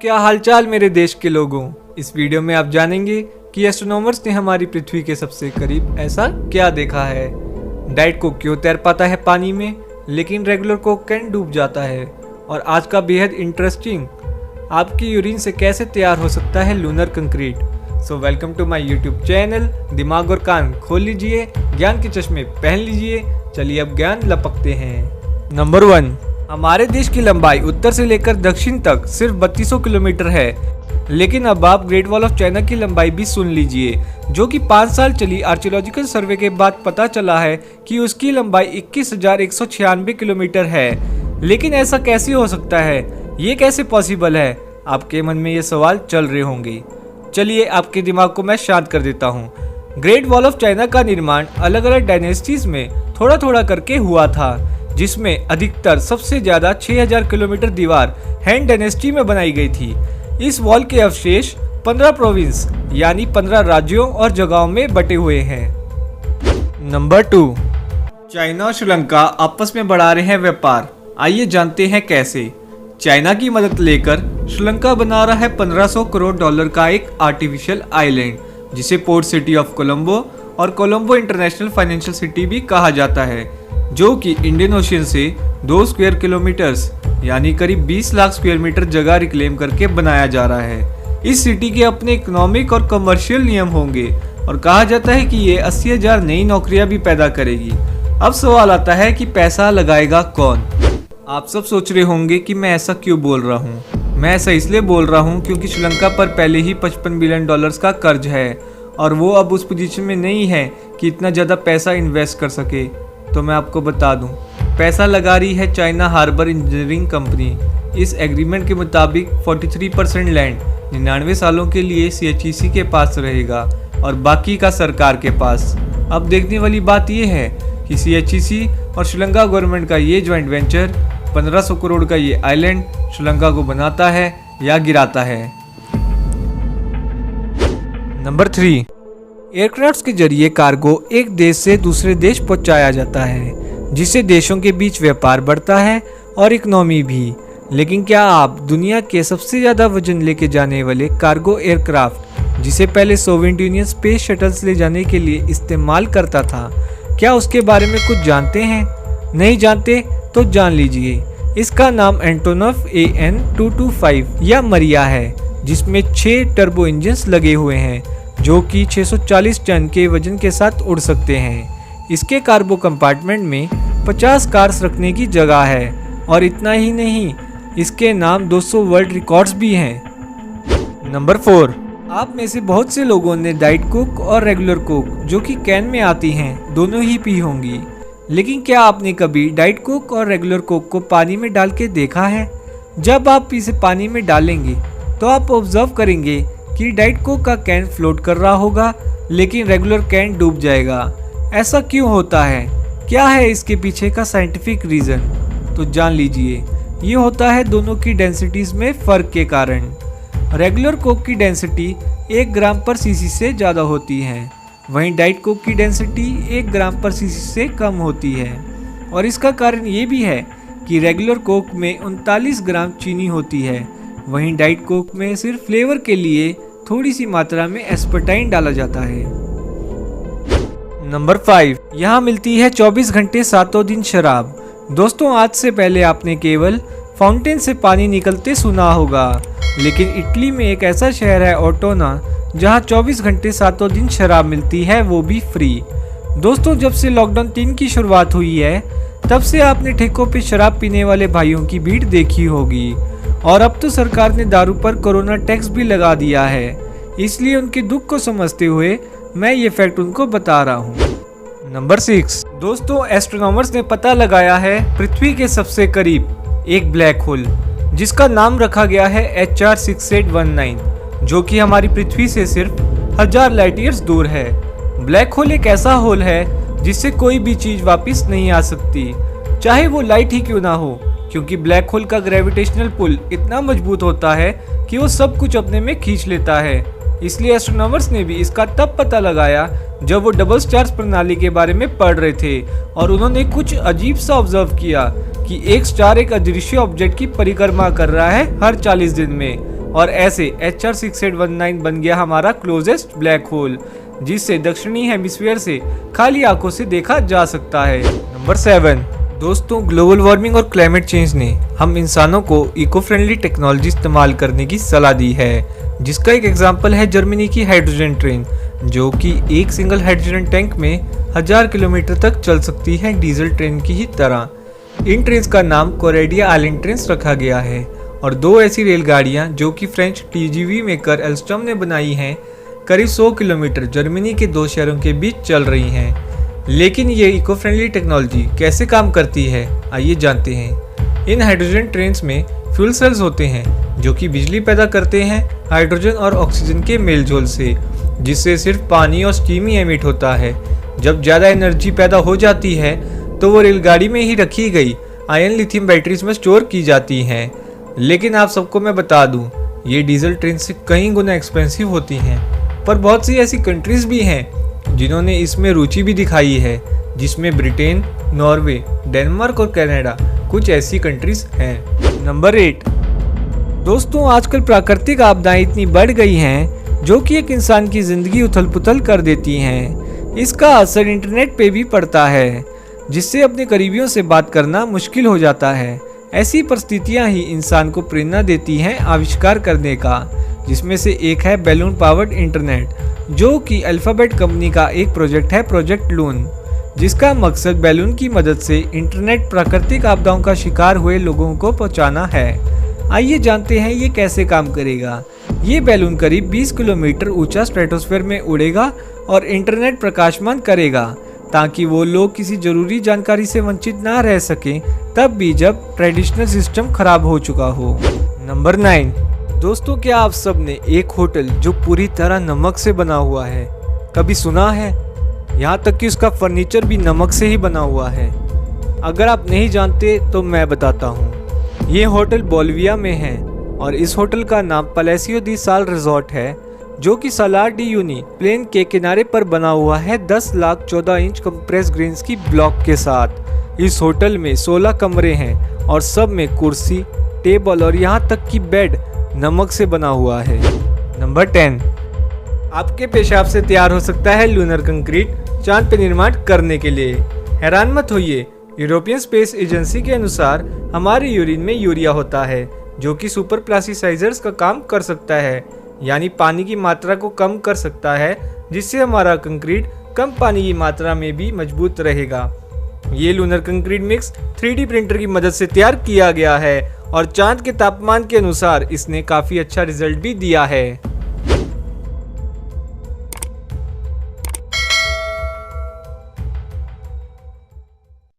क्या हालचाल मेरे देश के लोगों। इस वीडियो में आप जानेंगे कि एस्ट्रोनॉमर्स ने हमारी पृथ्वी के सबसे करीब ऐसा क्या देखा है। डाइट कोक क्यों तैर पाता है पानी में लेकिन रेगुलर कोक कैन डूब जाता है। और आज का बेहद इंटरेस्टिंग, आपकी यूरिन से कैसे तैयार हो सकता है lunar concrete. So welcome to my YouTube channel. दिमाग और कान खोल लीजिए, ज्ञान के चश्मे पहन लीजिए। चलिए अब ज्ञान लपकते हैं। नंबर 1, हमारे देश की लंबाई उत्तर से लेकर दक्षिण तक सिर्फ 3200 किलोमीटर है। लेकिन अब आप ग्रेट वॉल ऑफ चाइना की लंबाई भी सुन लीजिए, जो कि 5 साल चली आर्कियोलॉजिकल सर्वे के बाद पता चला है कि उसकी लंबाई 21,196 किलोमीटर है। लेकिन ऐसा कैसे हो सकता है, ये कैसे पॉसिबल है? आपके मन में ये सवाल चल रहे होंगे। चलिए आपके दिमाग को मैं शांत कर देता हूँ। ग्रेट वॉल ऑफ चाइना का निर्माण अलग अलग डायनेस्टीज में थोड़ा थोड़ा करके हुआ था, जिसमें अधिकतर सबसे ज्यादा 6000 किलोमीटर दीवार हैन डायनेस्टी में बनाई गई थी। इस वॉल के अवशेष 15 प्रोविंस यानी 15 राज्यों और जगहों में बटे हुए हैं। नंबर 2, चाइना और श्रीलंका आपस में बढ़ा रहे हैं व्यापार। आइए जानते हैं कैसे। चाइना की मदद लेकर श्रीलंका बना रहा है $1500 करोड़ का एक आर्टिफिशियल आइलैंड, जिसे पोर्ट सिटी ऑफ कोलंबो और कोलंबो इंटरनेशनल फाइनेंशियल सिटी भी कहा जाता है, जो कि इंडियन ओशियन से 2 स्क्वायर किलोमीटर्स यानी करीब 20 लाख स्क्वायर मीटर जगह रिक्लेम करके बनाया जा रहा है। इस सिटी के अपने इकोनॉमिक और कमर्शियल नियम होंगे और कहा जाता है कि ये 80,000 नई नौकरियां भी पैदा करेगी। अब सवाल आता है कि पैसा लगाएगा कौन। आप सब सोच रहे होंगे कि मैं ऐसा क्यों बोल रहा हूँ। मैं ऐसा इसलिए बोल रहा हूँ क्योंकि श्रीलंका पर पहले ही $55 बिलियन का कर्ज है और वो अब उस पोजीशन में नहीं है कि इतना ज़्यादा पैसा इन्वेस्ट कर सके। तो मैं आपको बता दूं, पैसा लगा रही है चाइना हार्बर इंजीनियरिंग कंपनी। इस एग्रीमेंट के मुताबिक 43% लैंड 99 सालों के लिए CHEC के पास रहेगा और बाकी का सरकार के पास। अब देखने वाली बात यह है कि CHEC और श्रीलंका गवर्नमेंट का ये ज्वाइंट वेंचर 1500 करोड़ का ये आइलैंड श्रीलंका को बनाता है या गिराता है। नंबर 3, एयरक्राफ्ट के जरिए कार्गो एक देश से दूसरे देश पहुंचाया जाता है, जिससे देशों के बीच व्यापार बढ़ता है और इकोनॉमी भी। लेकिन क्या आप दुनिया के सबसे ज़्यादा वजन लेके जाने वाले कार्गो एयरक्राफ्ट, जिसे पहले सोवियत यूनियन स्पेस शटल्स ले जाने के लिए इस्तेमाल करता था, क्या उसके बारे में कुछ जानते हैं? नहीं जानते तो जान लीजिए। इसका नाम एंटोनोव AN-225 या मरिया है, जिसमें 6 टर्बो इंजन्स लगे हुए हैं जो कि 640 टन के वजन के साथ उड़ सकते हैं। इसके कार्गो कंपार्टमेंट में 50 कार्स रखने की जगह है और इतना ही नहीं, इसके नाम 200 वर्ल्ड रिकॉर्ड्स भी हैं। नंबर 4, आप में से बहुत से लोगों ने डाइट कोक और रेगुलर कोक, जो कि कैन में आती हैं, दोनों ही पी होंगी। लेकिन क्या आपने कभी डाइट कोक और रेगुलर कोक को पानी में डाल के देखा है? जब आप इसे पानी में डालेंगे तो आप ऑब्जर्व करेंगे कि डाइट कोक का कैन फ्लोट कर रहा होगा लेकिन रेगुलर कैन डूब जाएगा। ऐसा क्यों होता है? क्या है इसके पीछे का साइंटिफिक रीज़न? तो जान लीजिए। ये होता है दोनों की डेंसिटीज़ में फ़र्क के कारण। रेगुलर कोक की डेंसिटी 1 ग्राम पर सीसी से ज़्यादा होती है, वहीं डाइट कोक की डेंसिटी 1 ग्राम पर सीसी से कम होती है। और इसका कारण ये भी है कि रेगुलर कोक में 39 ग्राम चीनी होती है, वहीं डाइट कोक में सिर्फ फ्लेवर के लिए थोड़ी सी मात्रा में एस्पर्टाइन डाला जाता है। नंबर 5, यहाँ मिलती है 24 घंटे 7 दिन शराब। दोस्तों, आज से पहले आपने केवल फाउंटेन से पानी निकलते सुना होगा, लेकिन इटली में एक ऐसा शहर है ओर्टोना, जहाँ 24 घंटे 7 दिन शराब मिलती है, वो भी फ्री। दोस्तों, जब से लॉकडाउन 3 की शुरुआत हुई है, तब से आपने ठेकों पे शराब पीने वाले भाइयों की भीड़ देखी होगी। और अब तो सरकार ने दारू पर कोरोना टैक्स भी लगा दिया है, इसलिए उनके दुख को समझते हुए मैं ये फैक्ट उनको बता रहा हूँ। नंबर 6, दोस्तों, एस्ट्रोनॉमर्स ने पता लगाया है पृथ्वी के सबसे करीब एक ब्लैक होल, जिसका नाम रखा गया है HR 6819, जो कि हमारी पृथ्वी से सिर्फ 1000 लाइट ईयर्स दूर है। ब्लैक होल एक ऐसा होल है जिससे कोई भी चीज़ वापस नहीं आ सकती, चाहे वो लाइट ही क्यों ना हो, क्योंकि ब्लैक होल का ग्रेविटेशनल पुल इतना मजबूत होता है कि वो सब कुछ अपने में खींच लेता है। इसलिए एस्ट्रोनॉमर्स ने भी इसका तब पता लगाया जब वो डबल स्टार्स प्रणाली के बारे में पढ़ रहे थे और उन्होंने कुछ अजीब सा ऑब्जर्व किया कि एक स्टार एक अदृश्य ऑब्जेक्ट की परिक्रमा कर रहा है हर 40 दिन में, और ऐसे HR 6819 बन गया हमारा क्लोजेस्ट ब्लैक होल, जिससे दक्षिणी हेमिस्फीयर से खाली आंखों से देखा जा सकता है। नंबर 7 दोस्तों, ग्लोबल वार्मिंग और क्लाइमेट चेंज ने हम इंसानों को इको फ्रेंडली टेक्नोलॉजी इस्तेमाल करने की सलाह दी है, जिसका एक एग्जांपल है जर्मनी की हाइड्रोजन ट्रेन, जो कि एक सिंगल हाइड्रोजन टैंक में 1000 किलोमीटर तक चल सकती है, डीजल ट्रेन की ही तरह। इन ट्रेन का नाम कोरेडिया आइलैंड ट्रेन रखा गया है और 2 ऐसी रेलगाड़ियां जो कि फ्रेंच TGV मेकर एल्स्टॉम ने बनाई हैं, करीब 100 किलोमीटर जर्मनी के 2 शहरों के बीच चल रही हैं। लेकिन ये इको फ्रेंडली टेक्नोलॉजी कैसे काम करती है, आइए जानते हैं। इन हाइड्रोजन ट्रेन्स में फ्यूल सेल्स होते हैं जो कि बिजली पैदा करते हैं हाइड्रोजन और ऑक्सीजन के मेलजोल से, जिससे सिर्फ पानी और स्टीम ही एमिट होता है। जब ज़्यादा एनर्जी पैदा हो जाती है तो वो रेलगाड़ी में ही रखी गई आयन लिथियम बैटरीज में स्टोर की जाती हैं। लेकिन आप सबको मैं बता दूं, ये डीजल ट्रेन से कई गुना एक्सपेंसिव होती हैं, पर बहुत सी ऐसी कंट्रीज भी हैं जिन्होंने इसमें रुचि भी दिखाई है, जिसमें ब्रिटेन, नॉर्वे, डेनमार्क और कनाडा कुछ ऐसी कंट्रीज हैं। नंबर 8 दोस्तों, आजकल प्राकृतिक आपदाएं इतनी बढ़ गई हैं जो कि एक इंसान की जिंदगी उथल पुथल कर देती हैं। इसका असर इंटरनेट पे भी पड़ता है, जिससे अपने करीबियों से बात करना मुश्किल हो जाता है। ऐसी परिस्थितियां ही इंसान को प्रेरणा देती हैं आविष्कार करने का, जिसमें से एक है बैलून पावर्ड इंटरनेट, जो कि अल्फाबेट कंपनी का एक प्रोजेक्ट है, प्रोजेक्ट लून, जिसका मकसद बैलून की मदद से इंटरनेट प्राकृतिक आपदाओं का शिकार हुए लोगों को पहुंचाना है। आइए जानते हैं ये कैसे काम करेगा। ये बैलून करीब 20 किलोमीटर ऊंचा स्ट्रेटोस्फीयर में उड़ेगा और इंटरनेट प्रकाशमान करेगा, ताकि वो लोग किसी जरूरी जानकारी से वंचित ना रह सकें, तब भी जब ट्रेडिशनल सिस्टम खराब हो चुका हो। नंबर 9 दोस्तों, क्या आप सब ने एक होटल जो पूरी तरह नमक से बना हुआ है कभी सुना है? यहाँ तक कि उसका फर्नीचर भी नमक से ही बना हुआ है। अगर आप नहीं जानते तो मैं बताता हूँ। ये होटल बोलिविया में है और इस होटल का नाम पलेसियो दी साल रिजॉर्ट है, जो कि सालार डी यूनी प्लेन के किनारे पर बना हुआ है 10 लाख 14 इंच कंप्रेस ग्रेन्स की ब्लॉक के साथ। इस होटल में 16 कमरे हैं और सब में कुर्सी, टेबल और यहाँ तक कि बेड नमक से बना हुआ है। नंबर 10 आपके पेशाब से तैयार हो सकता है लूनर कंक्रीट चांद पे निर्माण करने के लिए। हैरान मत होइए, यूरोपियन स्पेस एजेंसी के अनुसार हमारे यूरिन में यूरिया होता है, जो कि सुपर प्लास्टिसाइजर्स का काम कर सकता है, यानी पानी की मात्रा को कम कर सकता है, जिससे हमारा कंक्रीट कम पानी की मात्रा में भी मजबूत रहेगा। ये lunar concrete mix 3D printer की मदद से तैयार किया गया है और चांद के तापमान के अनुसार इसने काफ़ी अच्छा रिजल्ट भी दिया है।